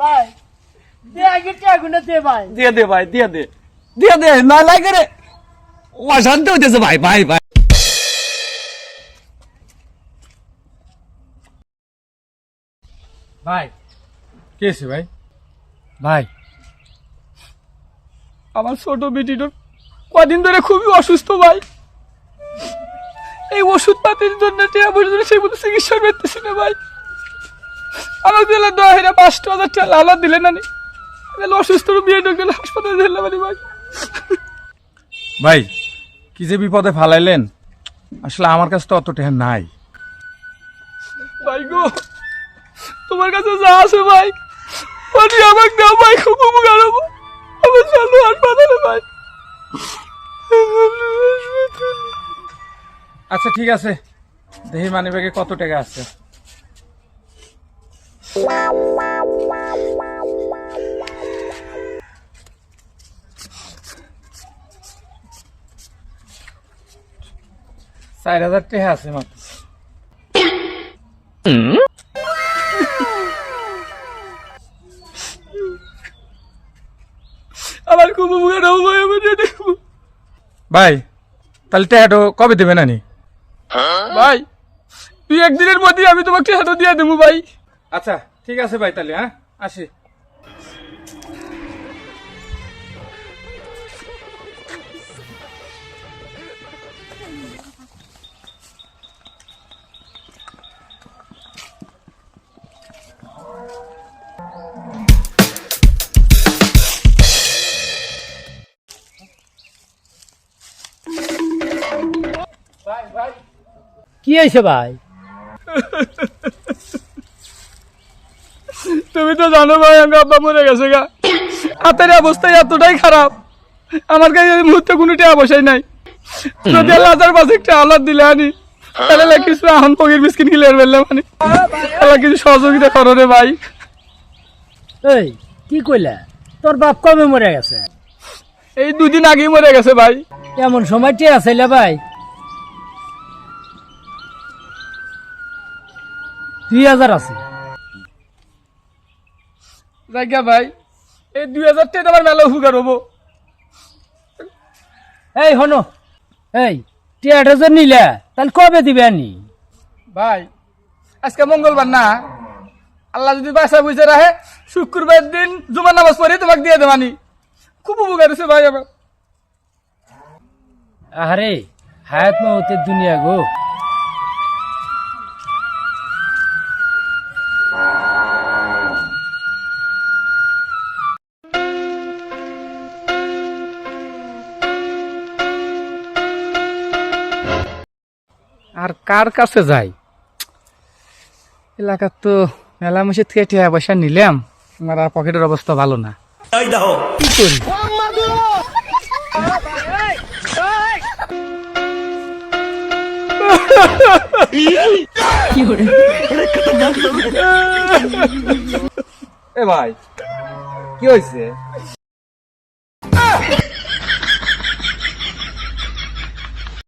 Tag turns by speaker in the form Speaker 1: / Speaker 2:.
Speaker 1: ভাই দে আগে টাকাগুলো দে ভাই।
Speaker 2: দিয়ে দে ভাই, দিয়ে দে, দিয়ে দে, না লাগে রে, অশান্তি হইতেছে ভাই, ভাই ভাই।
Speaker 3: ভাই কে আছে ভাই? ভাই
Speaker 2: আমার ছোট বেটিটা কদিন ধরে খুবই অসুস্থ ভাই। এই ওষুধ পাতির জন্য টাকা পয়সা সেই মতো চিকিৎসা করতেছি না ভাই। আমার দিলে 5,000 টাকা লালা দিলে না নি, অসুস্থ বিয়ে ঢুকলে হাসপাতালে দিলে মানে ভাই।
Speaker 3: ভাই কি যে বিপদে ফালাইলেন, আসলে আমার কাছে তো অত টাকা নাই।
Speaker 2: ভাই গো, তোমার কাছে যা আছে ভাই ওটি আমাকে দাও ভাই, খুব উপকার হবো। আমার চলো হাসপাতালে ভাই।
Speaker 3: আচ্ছা ঠিক আছে, দেখি মানি ব্যাগে কত টাকা আছে। $4,000 টাকা আছে মাত্র।
Speaker 2: আমার খুব উপকার হবো ভাই, আমি দিয়ে দেখবো
Speaker 3: ভাই তাহলে টাকাটা কবে দেবে নানি?
Speaker 2: ভাই। 2-1 দিনের মধ্যে আমি তোমাকে টাকা দিয়ে দেবো ভাই।
Speaker 3: আচ্ছা ঠিক আছে ভাই, তাহলে হ্যাঁ আসি।
Speaker 1: কি হয়েছে ভাই?
Speaker 2: তুমি তো জানো ভাই, আমি আব্বা মরে গেছে গা। হাতের অবস্থা এতটাই খারাপ, আমার কাছে এই মুহূর্তে কোনো টাকা পয়সাই নাই। যদি আল্লাহ 5,000 টাকা আল্লাহ দিলে আনি, তাহলে কিছু আহন পগির বিস্কিট কিনে ফেললাম মানে। আল্লাহ কিছু সহযোগিতা করো রে ভাই।
Speaker 1: এই কি কইলা, তোর বাপ কবে মরে গেছে?
Speaker 2: এই 2 দিন আগেই মরে গেছে ভাই।
Speaker 1: এমন সময় টিয়া চাইলা ভাই? 3,000 আছে।
Speaker 2: জায়গা ভাই, এই 2,000 টাকা আমার মেলা উপকার হবো।
Speaker 1: এই হনো, এই টিয়াটা যে নিলা তাহলে কবে দিবে আনি?
Speaker 2: ভাই আজকে মঙ্গলবার না, আল্লাহ যদি বাসা বুঝে রাখে শুক্রবার দিন জুমার নামাজ পড়ে তোমাকে দিয়ে দেবানি। খুব উপকার হয়েছে ভাই আমার।
Speaker 1: আরে হায়াত মৌতের দুনিয়া গো।
Speaker 2: আর কার কাছে যাই? এলাকার তো মেলা মসজিদ থেকে টাকা পয়সা নিলাম, আমার আর পকেটের অবস্থা ভালো না। কি করি?
Speaker 3: এ ভাই কি হয়েছে?